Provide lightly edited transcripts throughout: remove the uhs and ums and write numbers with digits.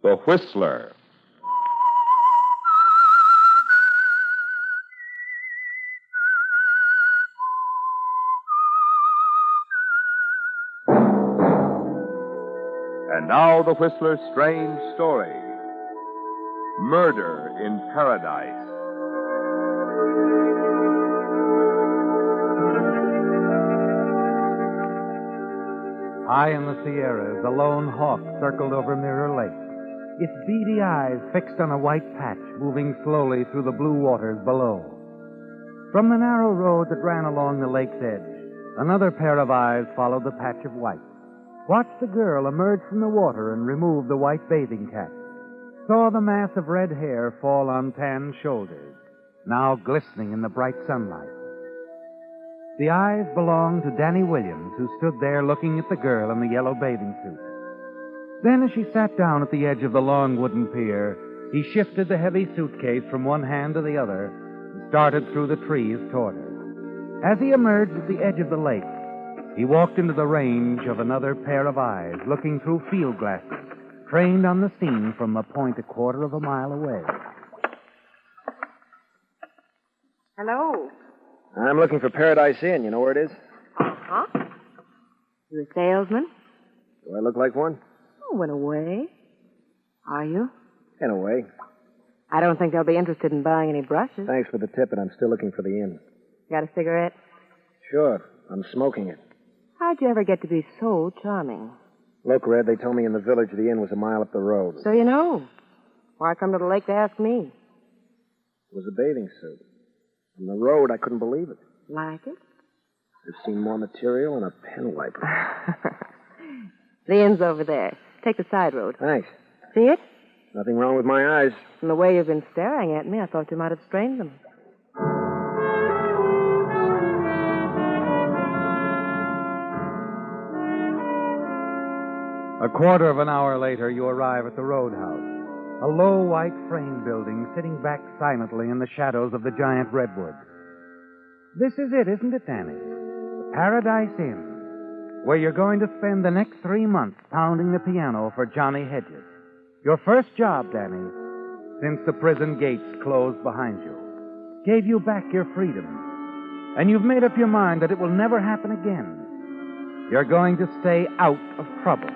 The Whistler. And now the Whistler's strange story. Murder in Paradise. High in the Sierras, a lone hawk circled over Mirror Lake, its beady eyes fixed on a white patch moving slowly through the blue waters below. From the narrow road that ran along the lake's edge, another pair of eyes followed the patch of white. Watched the girl emerge from the water and remove the white bathing cap. Saw the mass of red hair fall on tanned shoulders, now glistening in the bright sunlight. The eyes belonged to Danny Williams, who stood there looking at the girl in the yellow bathing suit. Then, as she sat down at the edge of the long wooden pier, he shifted the heavy suitcase from one hand to the other and started through the trees toward her. As he emerged at the edge of the lake, he walked into the range of another pair of eyes, looking through field glasses, trained on the scene from a point a quarter of a mile away. Hello. I'm looking for Paradise Inn. You know where it is? Uh-huh. You a salesman? Do I look like one? Oh, in a way. Are you? In a way. I don't think they'll be interested in buying any brushes. Thanks for the tip, and I'm still looking for the inn. Got a cigarette? Sure. I'm smoking it. How'd you ever get to be so charming? Look, Red, they told me in the village the inn was a mile up the road. So you know. Why come to the lake to ask me? It was a bathing suit. From the road, I couldn't believe it. Like it? I've seen more material in a pen wiper. The inn's over there. Take the side road. Thanks. See it? Nothing wrong with my eyes. From the way you've been staring at me, I thought you might have strained them. A quarter of an hour later, you arrive at the roadhouse, a low white frame building sitting back silently in the shadows of the giant redwoods. This is it, isn't it, Danny? The Paradise Inn, where you're going to spend the next 3 months pounding the piano for Johnny Hedges. Your first job, Danny, since the prison gates closed behind you. Gave you back your freedom. And you've made up your mind that it will never happen again. You're going to stay out of trouble.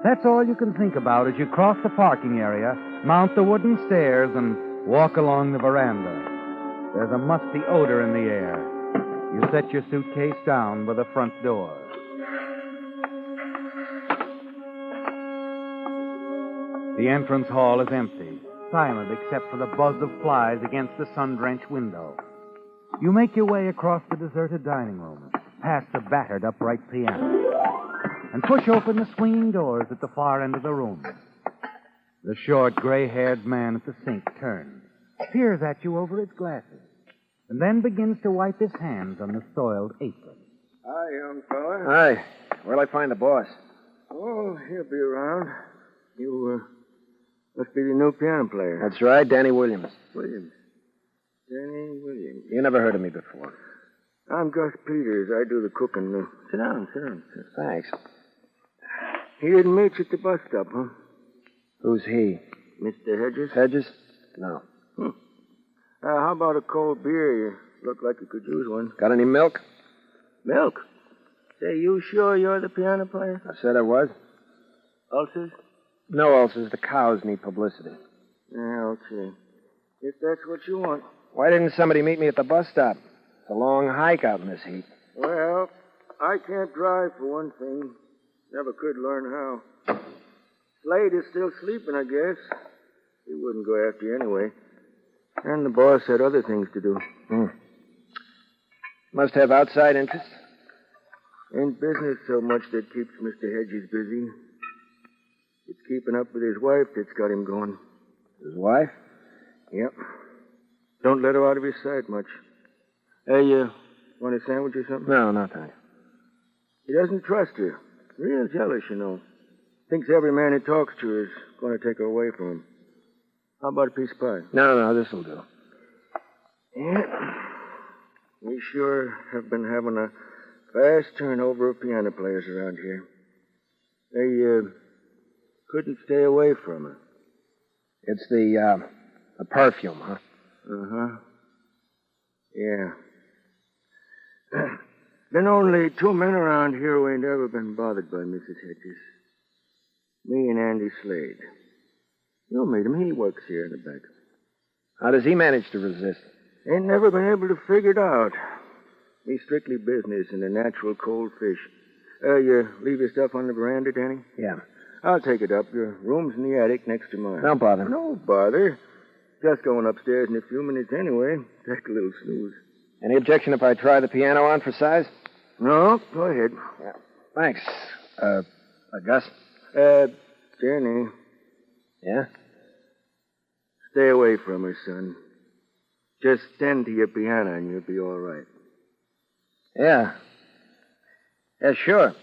That's all you can think about as you cross the parking area, mount the wooden stairs, and walk along the veranda. There's a musty odor in the air. You set your suitcase down by the front door. The entrance hall is empty, silent except for the buzz of flies against the sun-drenched window. You make your way across the deserted dining room, past the battered upright piano, and push open the swinging doors at the far end of the room. The short, gray-haired man at the sink turns, peers at you over his glasses, and then begins to wipe his hands on the soiled apron. Hi, young fella. Hi. Where'll I find the boss? Oh, he'll be around. You, must be the new piano player. That's right, Danny Williams. Williams. Danny Williams. You never heard of me before. I'm Gus Peters. I do the cooking. Sit down. Thanks. He didn't meet you at the bus stop, huh? Who's he? Mr. Hedges? Hedges? No. How about a cold beer? You look like you could use one. Got any milk? Milk? Say, you sure you're the piano player? I said I was. Ulcers? No ulcers. The cows need publicity. Yeah, okay. If that's what you want. Why didn't somebody meet me at the bus stop? It's a long hike out in this heat. Well, I can't drive for one thing. Never could learn how. Slade is still sleeping, I guess. He wouldn't go after you anyway. And the boss had other things to do. Must have outside interests. Ain't business so much that keeps Mr. Hedges busy. It's keeping up with his wife that's got him going. His wife? Yep. Don't let her out of his sight much. Hey, want a sandwich or something? No, no, thanks. He doesn't trust her. Real jealous, you know. Thinks every man he talks to is going to take her away from him. How about a piece of pie? No, this'll do. Yeah. We sure have been having a fast turnover of piano players around here. Hey, couldn't stay away from her. It's the perfume, huh? Uh-huh. Yeah. Been only 2 men around here who ain't ever been bothered by Mrs. Hedges. Me and Andy Slade. You'll meet him. He works here in the back. How does he manage to resist? Ain't never been able to figure it out. He's strictly business and a natural cold fish. You leave your stuff on the veranda, Danny? Yeah. I'll take it up. Your room's in the attic next to mine. Don't bother. No bother. Just going upstairs in a few minutes anyway. Take a little snooze. Any objection if I try the piano on for size? No, go ahead. Yeah. Thanks. Gus? Danny, Yeah? stay away from her, son. Just tend to your piano and you'll be all right. Yeah. Yeah, sure.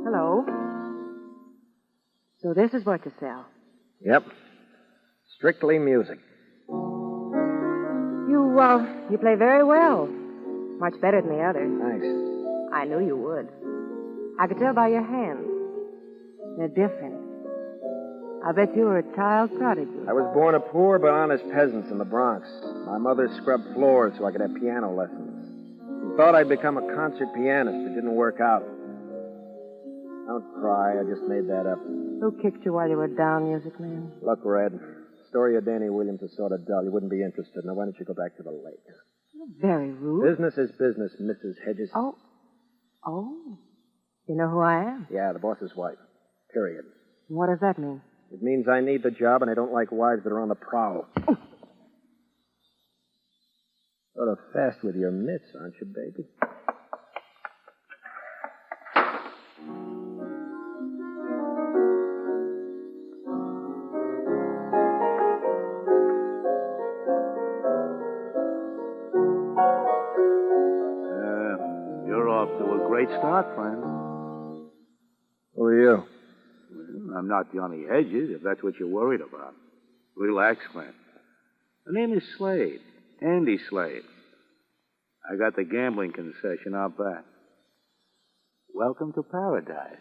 Hello. So this is what you sell. Yep. Strictly music. You play very well. Much better than the others. Thanks. I knew you would. I could tell by your hands. They're different. I bet you were a child prodigy. I was born a poor but honest peasant in the Bronx. My mother scrubbed floors so I could have piano lessons. She thought I'd become a concert pianist. It didn't work out. Don't cry. I just made that up. Who kicked you while you were down, music man? Look, Red, the story of Danny Williams is sort of dull. You wouldn't be interested. Now, why don't you go back to the lake? Very rude. Business is business, Mrs. Hedges. Oh. You know who I am? Yeah, the boss's wife. Period. What does that mean? It means I need the job and I don't like wives that are on the prowl. Sort of fast with your mitts, aren't you, baby? You're off to a great start, friend. Who are you? Well, I'm not Johnny Hedges, if that's what you're worried about. Relax, friend. The name is Slade. Andy Slade. I got the gambling concession out back. Welcome to paradise.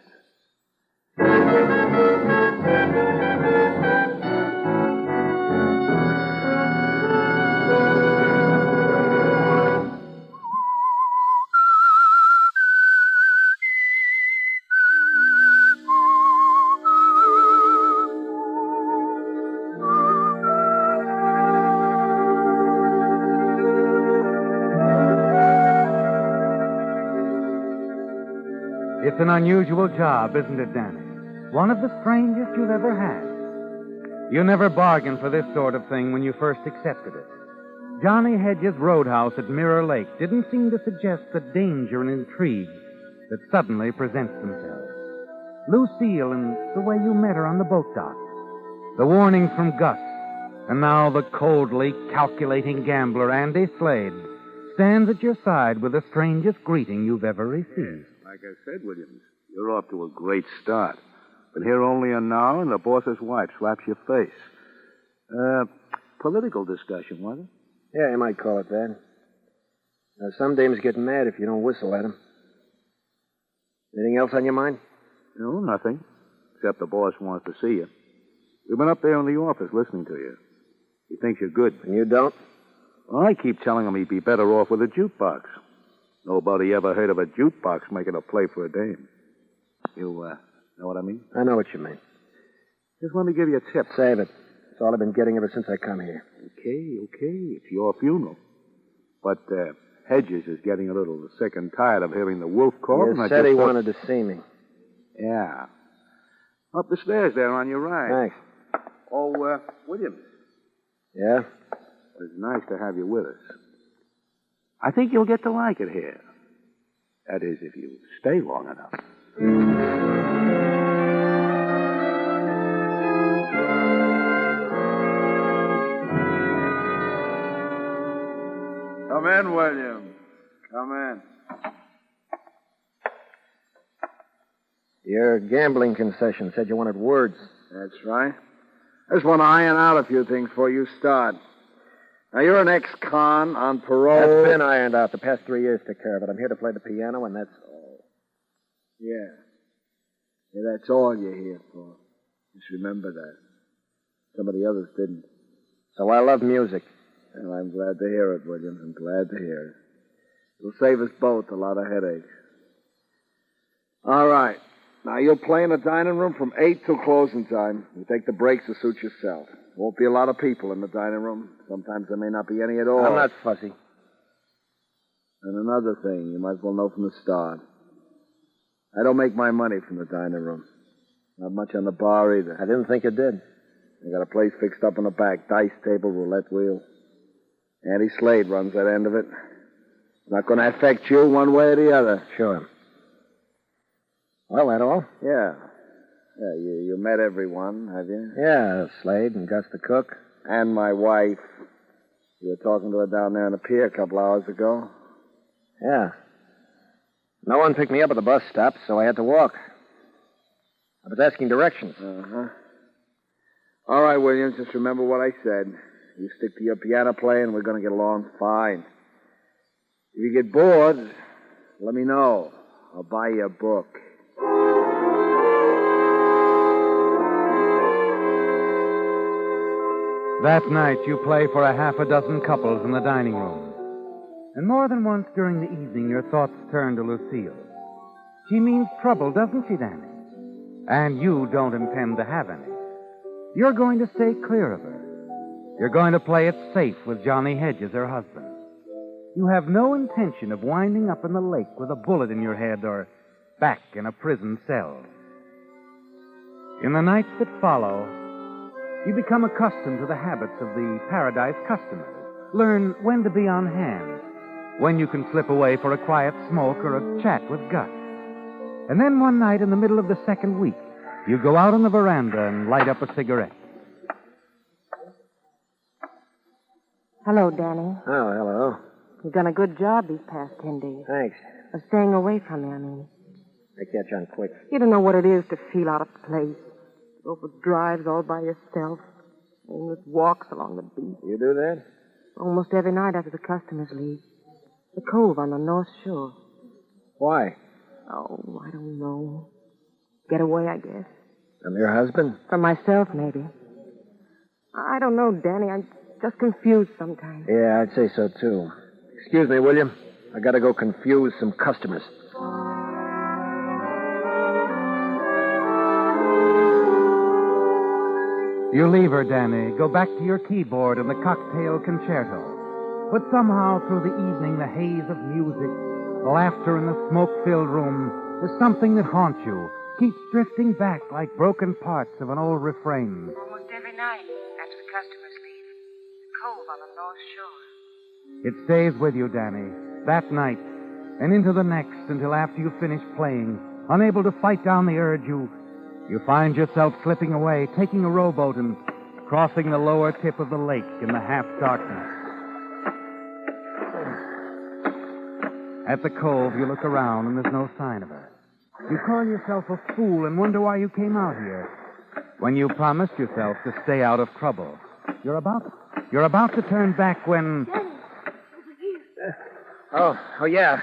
It's an unusual job, isn't it, Danny? One of the strangest you've ever had. You never bargained for this sort of thing when you first accepted it. Johnny Hedges' roadhouse at Mirror Lake didn't seem to suggest the danger and intrigue that suddenly presents themselves. Lucille and the way you met her on the boat dock. The warnings from Gus. And now the coldly calculating gambler, Andy Slade, stands at your side with the strangest greeting you've ever received. Like I said, Williams, you're off to a great start. Been here only an hour, and the boss's wife slaps your face. Political discussion, was it? Yeah, you might call it that. Some dames get mad if you don't whistle at them. Anything else on your mind? No, nothing. Except the boss wants to see you. We've been up there in the office listening to you. He thinks you're good. And you don't? Well, I keep telling him he'd be better off with a jukebox. Nobody ever heard of a jukebox making a play for a dame. You, know what I mean? I know what you mean. Just let me give you a tip. Save it. It's all I've been getting ever since I come here. Okay. It's your funeral. But, Hedges is getting a little sick and tired of hearing the wolf call. You and I said just he thought- wanted to see me. Yeah. Up the stairs there on your right. Thanks. Oh, Williams. Yeah? It's nice to have you with us. I think you'll get to like it here. That is, if you stay long enough. Come in, William. Come in. Your gambling concession said you wanted words. That's right. I just want to iron out a few things before you start. Now, you're an ex-con on parole. That's been ironed out. The past 3 years took care of it. I'm here to play the piano, and that's all. Yeah. Yeah, that's all you're here for. Just remember that. Some of the others didn't. So I love music. Well, I'm glad to hear it, Williams. I'm glad to hear it. It'll save us both a lot of headaches. All right. Now, you'll play in the dining room from 8 till closing time. You take the breaks to suit yourself. Won't be a lot of people in the dining room. Sometimes there may not be any at all. I'm not fussy. And another thing, you might as well know from the start. I don't make my money from the dining room. Not much on the bar either. I didn't think you did. I got a place fixed up in the back. Dice table, roulette wheel. Andy Slade runs that end of it. It's not going to affect you one way or the other. Sure. Well, that all? Yeah. Yeah, you met everyone, have you? Yeah, Slade and Gus the cook. And my wife. You were talking to her down there on the pier a couple hours ago. Yeah. No one picked me up at the bus stop, so I had to walk. I was asking directions. Uh-huh. All right, Williams, just remember what I said. You stick to your piano playing, we're going to get along fine. If you get bored, let me know. I'll buy you a book. That night, you play for a half a dozen couples in the dining room. And more than once during the evening, your thoughts turn to Lucille. She means trouble, doesn't she, Danny? And you don't intend to have any. You're going to stay clear of her. You're going to play it safe with Johnny Hedges, her husband. You have no intention of winding up in the lake with a bullet in your head or back in a prison cell. In the nights that follow, you become accustomed to the habits of the Paradise customers. Learn when to be on hand, when you can slip away for a quiet smoke or a chat with Gus. And then one night in the middle of the second week, you go out on the veranda and light up a cigarette. Hello, Danny. Oh, hello. You've done a good job these past 10 days. Thanks. Of staying away from me, I mean. I catch on quick. You don't know what it is to feel out of place. Go for drives all by yourself. Aimless walks along the beach. You do that? Almost every night after the customers leave. The cove on the North Shore. Why? Oh, I don't know. Get away, I guess. From your husband? From myself, maybe. I don't know, Danny. I'm just confused sometimes. Yeah, I'd say so, too. Excuse me, William. I gotta go confuse some customers. You leave her, Danny, go back to your keyboard and the cocktail concerto. But somehow through the evening, the haze of music, the laughter in the smoke-filled room, is something that haunts you, keeps drifting back like broken parts of an old refrain. Almost every night after the customers leave. The cove on the North Shore. It stays with you, Danny, that night, and into the next until after you finish playing, unable to fight down the urge, you find yourself slipping away, taking a rowboat and crossing the lower tip of the lake in the half-darkness. At the cove, you look around and there's no sign of her. You call yourself a fool and wonder why you came out here when you promised yourself to stay out of trouble. You're about to turn back when... Oh, yeah.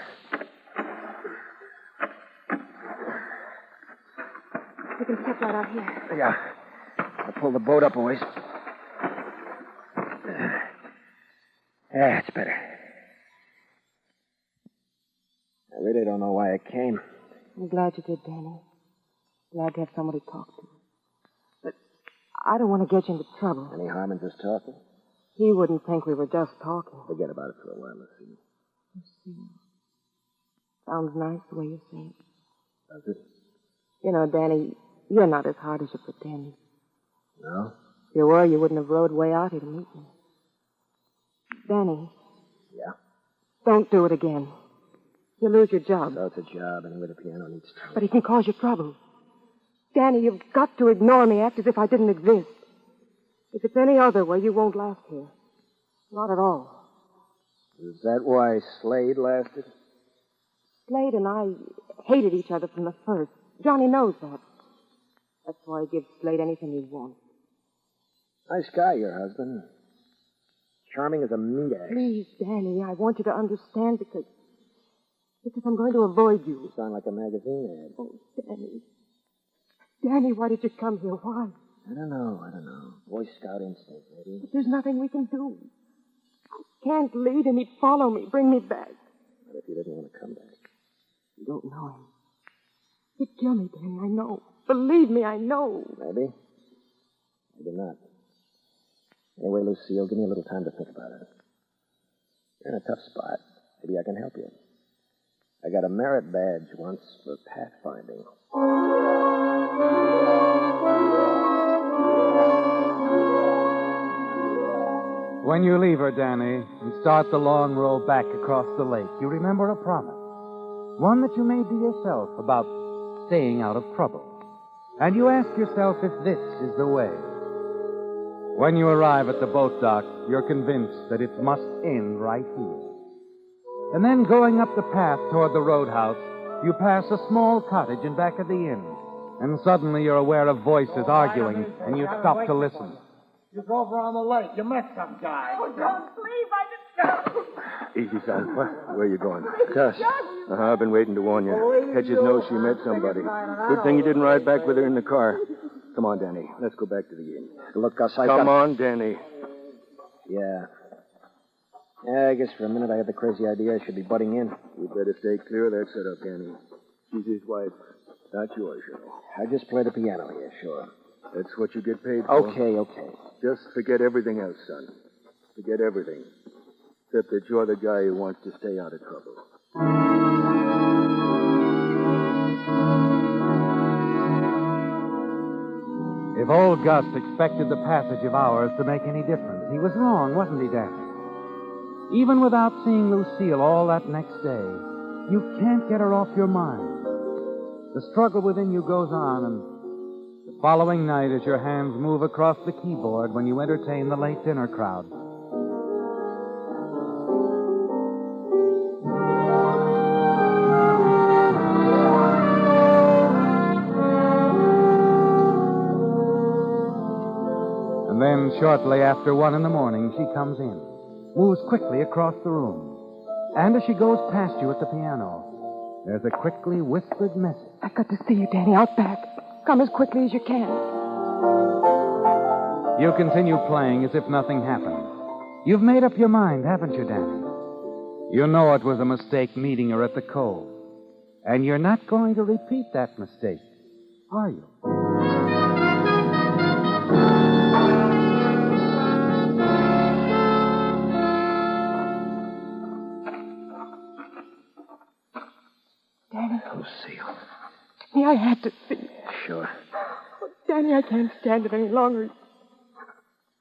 You can step right out here. Yeah. I'll pull the boat up a ways. Yeah, it's better. I really don't know why I came. I'm glad you did, Danny. Glad to have somebody to talk to. But I don't want to get you into trouble. Any harm in just talking? He wouldn't think we were just talking. Forget about it for a while, Lucille. Sounds nice the way you say it. Does it? You know, Danny, you're not as hard as you pretend. No? If you were, you wouldn't have rode way out here to meet me. Danny. Yeah? Don't do it again. You'll lose your job. So it's a job, anyway, the piano needs time. But it can cause you trouble. Danny, you've got to ignore me, act as if I didn't exist. If it's any other way, you won't last here. Not at all. Is that why Slade lasted? Slade and I hated each other from the first. Johnny knows that. That's why he gives Slade anything he wants. Nice guy, your husband. Charming as a meat axe. Please, Danny, I want you to understand because I'm going to avoid you. You sound like a magazine ad. Oh, Danny. Danny, why did you come here? Why? I don't know. Boy Scout instinct, maybe. But there's nothing we can do. I can't lead him. He'd follow me, bring me back. What if he didn't want to come back? You don't know him. He'd kill me, Danny, I know. Believe me, I know. Maybe. Maybe not. Anyway, Lucille, give me a little time to think about it. You're in a tough spot. Maybe I can help you. I got a merit badge once for pathfinding. When you leave her, Danny, and start the long row back across the lake, you remember a promise. One that you made to yourself about staying out of trouble. And you ask yourself if this is the way. When you arrive at the boat dock, you're convinced that it must end right here. And then going up the path toward the roadhouse, you pass a small cottage in back of the inn. And suddenly you're aware of voices arguing, and you stop to listen. You drove around the lake. You met some guy. Oh, don't leave. I just... Easy, son. Where are you going? Gus. I've been waiting to warn you. Hedges knows she met somebody. Good thing you didn't ride back with her in the car. Come on, Danny. Let's go back to the inn. Look, Gus, Come on, Danny. Yeah, I guess for a minute I had the crazy idea I should be butting in. You better stay clear of that setup, Danny. She's his wife. Not yours, you know. I just play the piano here, sure. That's what you get paid for. Okay. Just forget everything else, son. Forget everything. Except that you're the guy who wants to stay out of trouble. If old Gus expected the passage of hours to make any difference, he was wrong, wasn't he, Danny? Even without seeing Lucille all that next day, you can't get her off your mind. The struggle within you goes on, and the following night, as your hands move across the keyboard when you entertain the late dinner crowd, and then shortly after 1 a.m, she comes in, moves quickly across the room, and as she goes past you at the piano, there's a quickly whispered message. I've got to see you, Danny, out back. Come as quickly as you can. You continue playing as if nothing happened. You've made up your mind, haven't you, Danny? You know it was a mistake meeting her at the cove. And you're not going to repeat that mistake, are you? Danny. Lucille. Danny, I had to see you. Sure. Oh, Danny, I can't stand it any longer.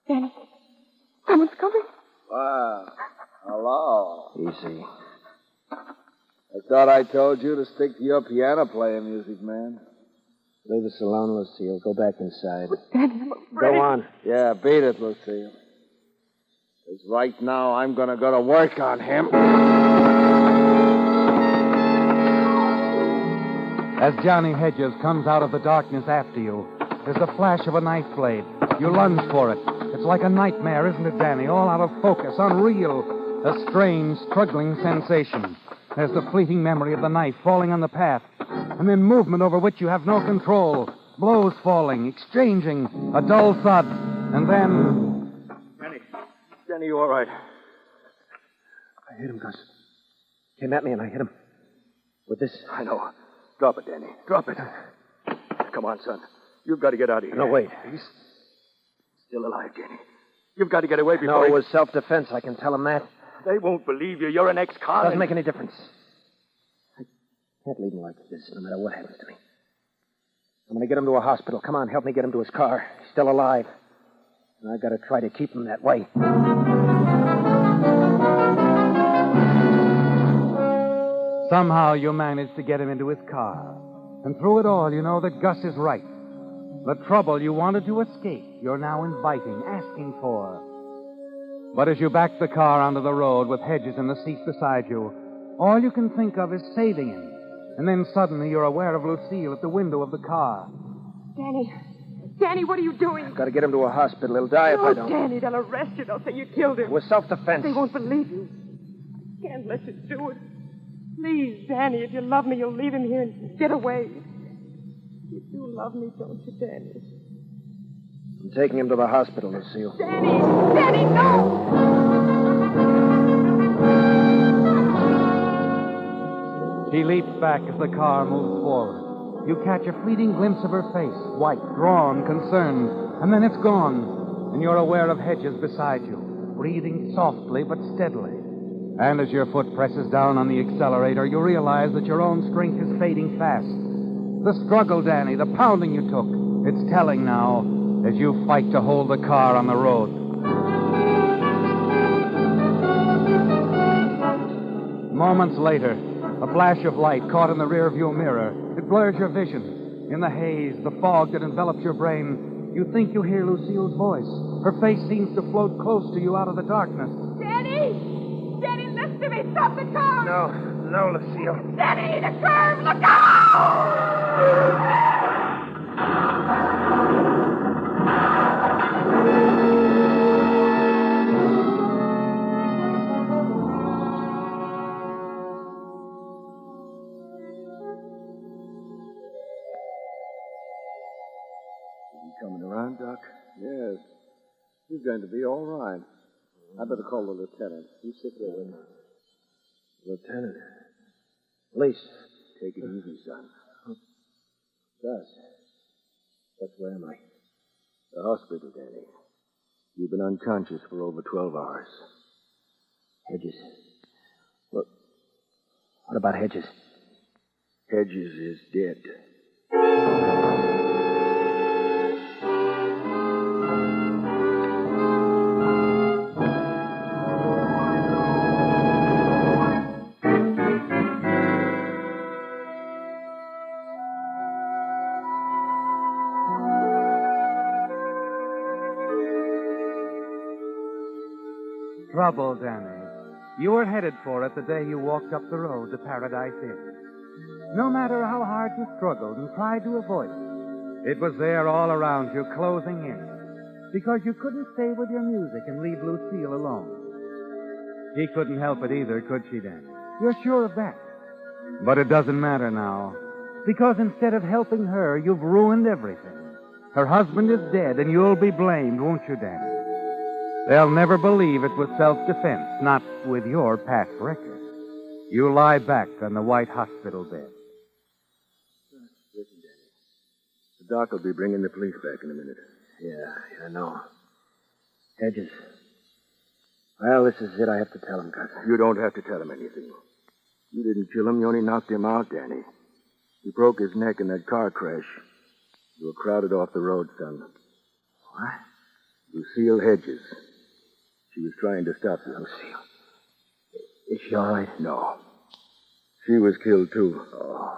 Danny, someone's coming. Wow. Hello. Easy. I thought I told you to stick to your piano playing music, man. Leave us alone, Lucille. Go back inside. Danny, I'm afraid. Go on. Yeah, beat it, Lucille. Because right now I'm going to go to work on him. As Johnny Hedges comes out of the darkness after you, there's the flash of a knife blade. You lunge for it. It's like a nightmare, isn't it, Danny? All out of focus, unreal. A strange, struggling sensation. There's the fleeting memory of the knife falling on the path, and then movement over which you have no control. Blows falling, exchanging, a dull thud, and then... Danny, you all right? I hit him, Gus. Came at me and I hit him. With this? I know. Drop it, Danny. Drop it. Come on, son. You've got to get out of here. No, wait. He's still alive, Danny. You've got to get away before No, he... it was self-defense. I can tell him that. They won't believe you. You're an ex-con. Doesn't make any difference. I can't leave him like this, no matter what happens to me. I'm going to get him to a hospital. Come on, help me get him to his car. He's still alive. And I've got to try to keep him that way. Somehow you manage to get him into his car. And through it all, you know that Gus is right. The trouble you wanted to escape, you're now inviting, asking for. But as you back the car onto the road with Hedges in the seat beside you, all you can think of is saving him, And then suddenly you're aware of Lucille at the window of the car. Danny. Danny, what are you doing? Got to get him to a hospital. He'll die if I don't. Danny, they'll arrest you. They'll say you killed him. It was self-defense. They won't believe you. I can't let you do it. Please, Danny, if you love me, you'll leave him here and get away. You do love me, don't you, Danny? I'm taking him to the hospital, Lucille. Danny! Danny, no! She leaps back as the car moves forward. You catch a fleeting glimpse of her face, white, drawn, concerned, and then it's gone, and you're aware of Hedges beside you, breathing softly but steadily. And as your foot presses down on the accelerator, you realize that your own strength is fading fast. The struggle, Danny, the pounding you took, it's telling now as you fight to hold the car on the road. Moments later, a flash of light caught in the rearview mirror. It blurs your vision. In the haze, the fog that envelops your brain, you think you hear Lucille's voice. Her face seems to float close to you out of the darkness. Danny! Danny, listen to me. Stop the car! No, Lucille. Danny, the curve! Look out! Coming around, Doc? Yes. He's going to be all right. I better call the lieutenant. You sit there with me. Lieutenant. Police. Take it easy, son. Gus, where am I? The hospital, Danny. You've been unconscious for over 12 hours. Hedges. Look. What about Hedges? Hedges is dead. Trouble, Danny. You were headed for it the day you walked up the road to Paradise Inn. No matter how hard you struggled and tried to avoid it was there all around you, closing in. Because you couldn't stay with your music and leave Lucille alone. She couldn't help it either, could she, Danny? You're sure of that. But it doesn't matter now. Because instead of helping her, you've ruined everything. Her husband is dead, and you'll be blamed, won't you, Danny? They'll never believe it was self-defense, not with your past record. You lie back on the white hospital bed. Listen, Danny. The doc will be bringing the police back in a minute. Yeah, I know. Hedges. Well, this is it. I have to tell him, Gus. You don't have to tell him anything. You didn't kill him. You only knocked him out, Danny. He broke his neck in that car crash. You were crowded off the road, son. What? Lucille Hedges. She was trying to stop you. Lucille. Is she all right? No. She was killed, too. Oh,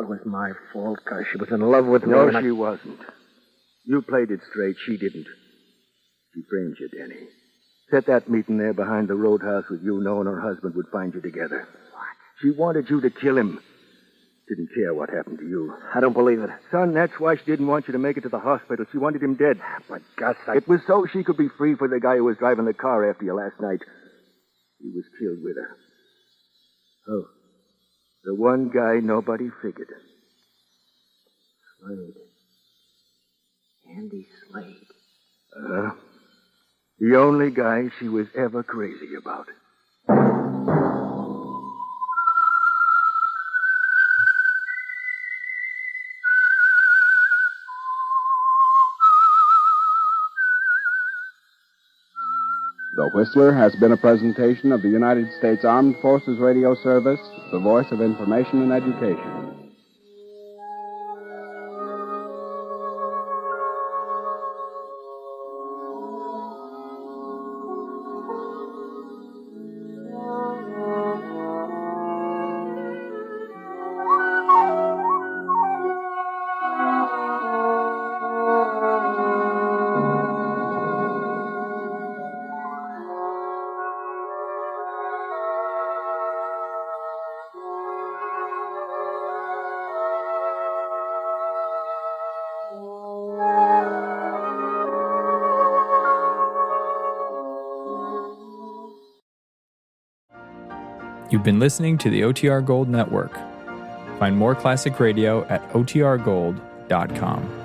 it was my fault, Gus. She was in love with me. No, she wasn't. You played it straight. She didn't. She framed you, Danny. Set that meeting there behind the roadhouse with you knowing her husband would find you together. What? She wanted you to kill him. Didn't care what happened to you. I don't believe it. Son, that's why she didn't want you to make it to the hospital. She wanted him dead. But, Gus, It was so she could be free for the guy who was driving the car after you last night. He was killed with her. Oh. The one guy nobody figured. Slade. Andy Slade. The only guy she was ever crazy about. The Whistler has been a presentation of the United States Armed Forces Radio Service, the voice of information and education. You've been listening to the OTR Gold Network. Find more classic radio at otrgold.com.